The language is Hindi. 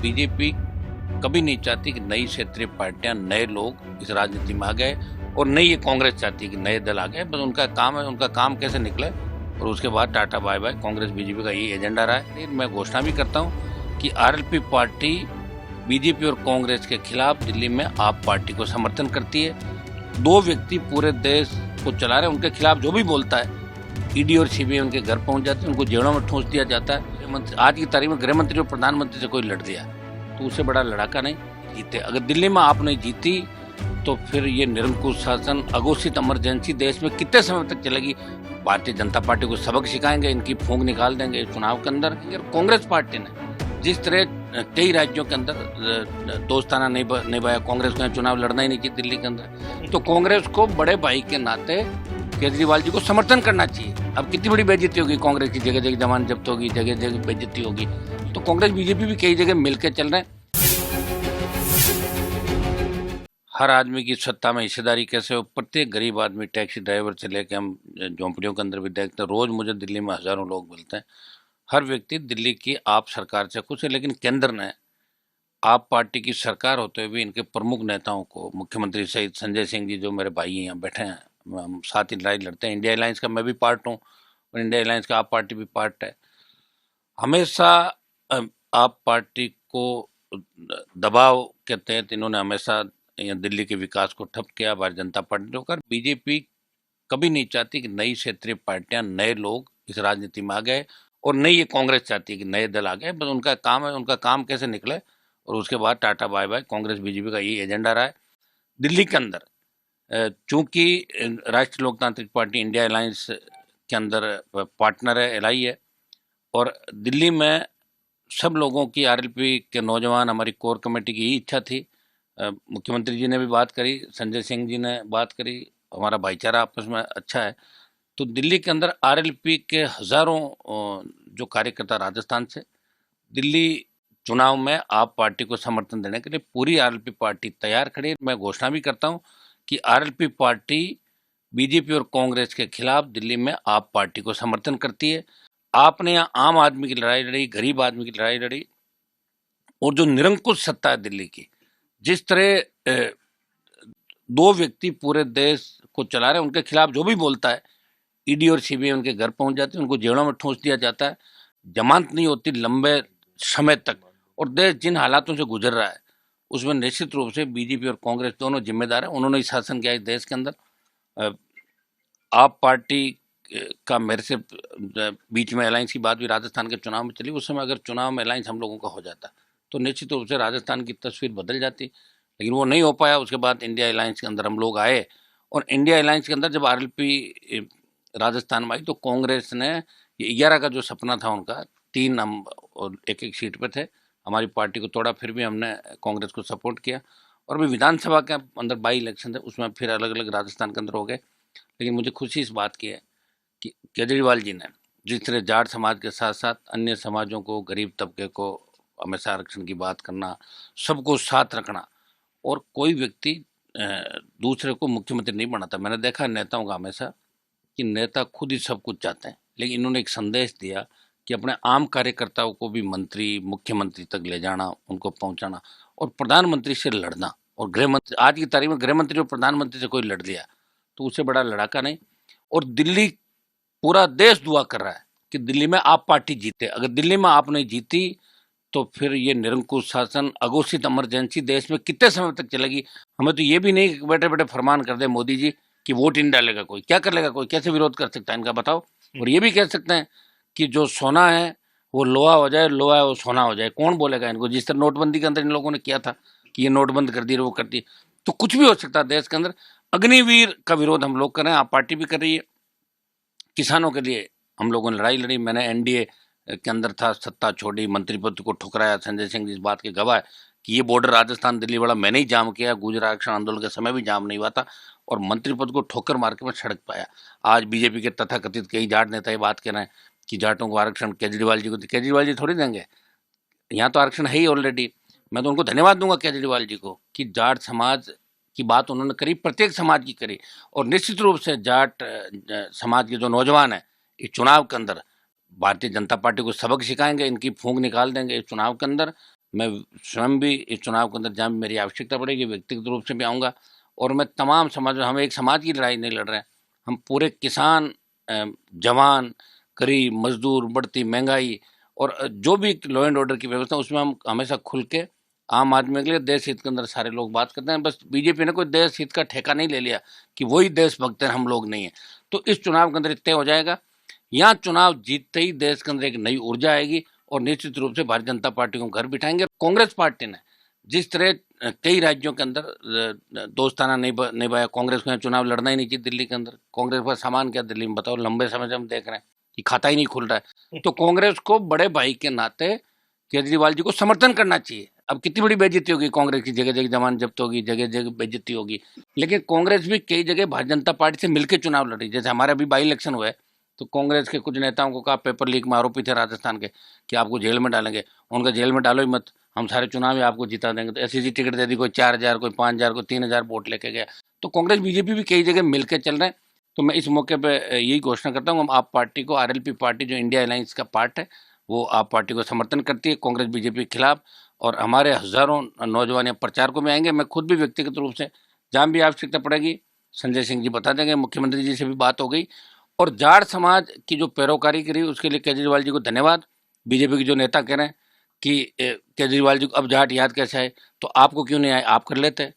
बीजेपी कभी नहीं चाहती कि नई क्षेत्रीय पार्टियां, नए लोग इस राजनीति में आ गए, और नहीं ये कांग्रेस चाहती कि नए दल आ गए। बस उनका काम है, उनका काम कैसे निकले और उसके बाद tata bye bye. Congress BJP का यही एजेंडा रहा है। मैं घोषणा भी करता हूँ कि आरएलपी पार्टी बीजेपी और कांग्रेस के खिलाफ दिल्ली में आप पार्टी को समर्थन करती है। दो व्यक्ति पूरे देश को चला रहे हैं, उनके खिलाफ जो भी बोलता है ईडी और सीबीआई उनके घर पहुंच जाते हैं, उनको जेलों में ठूंस दिया जाता है। आज की तारीख में गृह मंत्री और प्रधानमंत्री से कोई लड़ दिया तो उससे बड़ा लड़ाका नहीं जीते। अगर दिल्ली में आप नहीं जीती तो फिर ये निरंकुश शासन, अघोषित इमरजेंसी देश में कितने समय तक चलेगी। भारतीय जनता पार्टी को सबक सिखाएंगे, इनकी फूंक निकाल देंगे चुनाव के अंदर। कांग्रेस पार्टी ने जिस तरह कई राज्यों के अंदर दोस्ताना निभाया, कांग्रेस को चुनाव लड़ना ही नहीं चाहिए दिल्ली के अंदर, तो कांग्रेस को बड़े भाई के नाते केजरीवाल जी को समर्थन करना चाहिए। अब कितनी बड़ी बेइज्जती होगी कांग्रेस की, जगह जगह जमानत जब्त होगी, जगह जगह बेइज्जती होगी। तो कांग्रेस बीजेपी भी कई जगह मिलकर चल रहे हैं। हर आदमी की सत्ता में हिस्सेदारी कैसे हो, प्रत्येक गरीब आदमी, टैक्सी ड्राइवर से लेकर हम झोंपड़ियों के अंदर भी देखते हैं। रोज मुझे दिल्ली में हजारों लोग मिलते हैं। हर व्यक्ति दिल्ली की आप सरकार से खुश है, लेकिन केंद्र ने आप पार्टी की सरकार होते हुए भी इनके प्रमुख नेताओं को, मुख्यमंत्री सहित संजय सिंह जी जो मेरे भाई यहाँ बैठे हैं, हम साथ ही लड़ाई लड़ते हैं। इंडिया अलायंस का मैं भी पार्ट हूँ और इंडिया अलायंस का आप पार्टी भी पार्ट है। हमेशा आप पार्टी को दबाव के तहत इन्होंने हमेशा दिल्ली के विकास को ठप किया। भारतीय जनता पार्टी ने होकर बीजेपी कभी नहीं चाहती कि नई क्षेत्रीय पार्टियां, नए लोग इस राजनीति में आ गए, और नहीं ये कांग्रेस चाहती है कि नए दल आ गए। बस उनका काम है, उनका काम कैसे निकले और उसके बाद tata bye bye. Congress BJP का यही एजेंडा रहा है दिल्ली के अंदर। चूंकि राष्ट्रीय लोकतांत्रिक पार्टी इंडिया अलायंस के अंदर पार्टनर है, एलआई है, और दिल्ली में सब लोगों की, आरएलपी के नौजवान, हमारी कोर कमेटी की यही इच्छा थी। मुख्यमंत्री जी ने भी बात करी, संजय सिंह जी ने बात करी, हमारा भाईचारा आपस में अच्छा है। तो दिल्ली के अंदर आरएलपी के हजारों जो कार्यकर्ता राजस्थान से दिल्ली चुनाव में आप पार्टी को समर्थन देने के लिए पूरी आरएलपी पार्टी तैयार खड़ी है। मैं घोषणा भी करता हूं कि आरएलपी पार्टी बीजेपी और कांग्रेस के खिलाफ दिल्ली में आप पार्टी को समर्थन करती है। आपने यहाँ आम आदमी की लड़ाई लड़ी, गरीब आदमी की लड़ाई लड़ी, और जो निरंकुश सत्ता है दिल्ली की, जिस तरह दो व्यक्ति पूरे देश को चला रहे हैं, उनके खिलाफ जो भी बोलता है ईडी और सीबीआई उनके घर पहुंच जाती है, उनको जेलों में ठूंस दिया जाता है, जमानत नहीं होती लंबे समय तक। और देश जिन हालातों से गुजर रहा है उसमें निश्चित रूप से बीजेपी और कांग्रेस दोनों जिम्मेदार हैं। उन्होंने ही शासन किया इस देश के अंदर। आप पार्टी का मेरे से बीच में अलायंस की बात भी राजस्थान के चुनाव में चली। उस समय अगर चुनाव में अलायंस हम लोगों का हो जाता तो निश्चित रूप से राजस्थान की तस्वीर बदल जाती, लेकिन वो नहीं हो पाया। उसके बाद इंडिया अलायंस के अंदर हम लोग आए, और इंडिया अलायंस के अंदर जब आरएलपी राजस्थान में आई तो कांग्रेस ने ये 11 का जो सपना था उनका, 3 हम और एक सीट पे थे, हमारी पार्टी को तोड़ा, फिर भी हमने कांग्रेस को सपोर्ट किया। और अभी विधानसभा के अंदर बाई इलेक्शन थे, उसमें फिर अलग अलग राजस्थान के अंदर हो गए। लेकिन मुझे खुशी इस बात की है कि केजरीवाल जी ने जिस तरह जाट समाज के साथ साथ अन्य समाजों को, गरीब तबके को हमेशा आरक्षण की बात करना, सबको साथ रखना, और कोई व्यक्ति दूसरे को मुख्यमंत्री नहीं बनाता। मैंने देखा नेताओं का हमेशा कि नेता खुद ही सब कुछ चाहते हैं, लेकिन इन्होंने एक संदेश दिया कि अपने आम कार्यकर्ताओं को भी मंत्री, मुख्यमंत्री तक ले जाना, उनको पहुंचाना, और प्रधानमंत्री से लड़ना। और गृह मंत्री, आज की तारीख में गृह मंत्री और प्रधानमंत्री से कोई लड़ लिया तो उससे बड़ा लड़ाका नहीं। और दिल्ली, पूरा देश दुआ कर रहा है कि दिल्ली में आप पार्टी जीते। अगर दिल्ली में आप नहीं जीती तो फिर ये निरंकुश शासन, अघोषित इमरजेंसी देश में कितने समय तक चलेगी। हमें तो ये भी नहीं बैठे बैठे फरमान कर दे मोदी जी कि वोट इन डालेगा कोई, क्या कर लेगा कोई, कैसे विरोध कर सकता है इनका, बताओ। और ये भी कह सकते हैं कि जो सोना है वो लोहा हो जाए, लोहा है वो सोना हो जाए, कौन बोलेगा इनको। जिस तरह नोटबंदी के अंदर इन लोगों ने किया था कि ये नोटबंद कर दी, वो कर दी, तो कुछ भी हो सकता है देश के अंदर। अग्निवीर का विरोध हम लोग कर रहे हैं, आप पार्टी भी कर रही है। किसानों के लिए हम लोगों ने लड़ाई लड़ी, मैंने एनडीए के अंदर था, सत्ता छोड़ी, मंत्री पद को ठुकराया। संजय सिंह जी इस बात के गवाह है कि ये बॉर्डर राजस्थान दिल्ली वाला मैंने ही जाम किया, गुजरात आरक्षण आंदोलन के समय भी जाम नहीं हुआ था, और मंत्री पद को ठोकर मार के मैं सड़क पाया। आज बीजेपी के तथाकथित कई जाट नेता ये बात कह रहे हैं कि जाटों को आरक्षण केजरीवाल जी को, केजरीवाल जी थोड़ी देंगे, यहाँ तो आरक्षण है ही ऑलरेडी। मैं तो उनको धन्यवाद दूंगा केजरीवाल जी को कि जाट समाज की बात उन्होंने करी, प्रत्येक समाज की करी। और निश्चित रूप से जाट समाज के जो नौजवान हैं इस चुनाव के अंदर भारतीय जनता पार्टी को सबक सिखाएंगे, इनकी फूंक निकाल देंगे इस चुनाव के अंदर। मैं स्वयं भी इस चुनाव के अंदर जहाँ भी मेरी आवश्यकता पड़ेगी व्यक्तिगत रूप से भी आऊँगा और मैं तमाम समाज में, हम एक समाज की लड़ाई नहीं लड़ रहे हैं, हम पूरे किसान, जवान, गरीब, मजदूर, बढ़ती महंगाई और जो भी लॉ एंड ऑर्डर की व्यवस्था उसमें हम हमेशा खुल के आम आदमी के लिए देश हित के अंदर सारे लोग बात करते हैं। बस बीजेपी ने कोई देश हित का ठेका नहीं ले लिया कि वही देशभक्त हैं, हम लोग नहीं हैं। तो इस चुनाव के अंदर तय हो जाएगा। यहाँ चुनाव जीतते ही देश के अंदर एक नई ऊर्जा आएगी और निश्चित रूप से भारतीय जनता पार्टी को घर बिठाएंगे। कांग्रेस पार्टी ने जिस तरह कई राज्यों के अंदर दोस्ताना निभाया, कांग्रेस को यहाँ चुनाव लड़ना ही नहीं चाहिए दिल्ली के अंदर। कांग्रेस का सामान क्या दिल्ली में बताओ, लंबे समय से हम देख रहे हैं कि खाता ही नहीं खुल रहा है। तो कांग्रेस को बड़े भाई के नाते केजरीवाल जी को समर्थन करना चाहिए। अब कितनी बड़ी बेइज्जती होगी कांग्रेस की, जगह जगह जमानत जब्त होगी, जगह जगह बेइज्जती होगी, लेकिन कांग्रेस भी कई जगह भारतीय जनता पार्टी से मिलकर चुनाव लड़ी। जैसे हमारे अभी बाई इलेक्शन हुआ है तो कांग्रेस के कुछ नेताओं को कहा, पेपर लीक में आरोपी थे राजस्थान के, कि आपको जेल में डालेंगे। उनका जेल में डालो ही मत, हम सारे चुनाव ही आपको जिता देंगे। तो ऐसी टिकट दे दी, कोई 4,000, कोई 5,000, कोई 3,000 वोट लेके गया। तो कांग्रेस बीजेपी भी कई जगह मिलकर चल रहे हैं। तो मैं इस मौके पर यही घोषणा करता हूँ, हम आप पार्टी को, आरएलपी पार्टी जो इंडिया अलायंस का पार्ट है, वो आप पार्टी को समर्थन करती है कांग्रेस बीजेपी के खिलाफ। और हमारे हजारों नौजवान यहाँ प्रचारकों में आएंगे। मैं खुद भी व्यक्तिगत रूप से जहाँ भी आवश्यकता पड़ेगी संजय सिंह जी बता देंगे। मुख्यमंत्री जी से भी बात हो गई और जाट समाज की जो पैरोकारी करी उसके लिए केजरीवाल जी को धन्यवाद। बीजेपी के जो नेता कह रहे हैं कि केजरीवाल जी को अब जाट याद कैसे आए, तो आपको क्यों नहीं आए, आप कर लेते।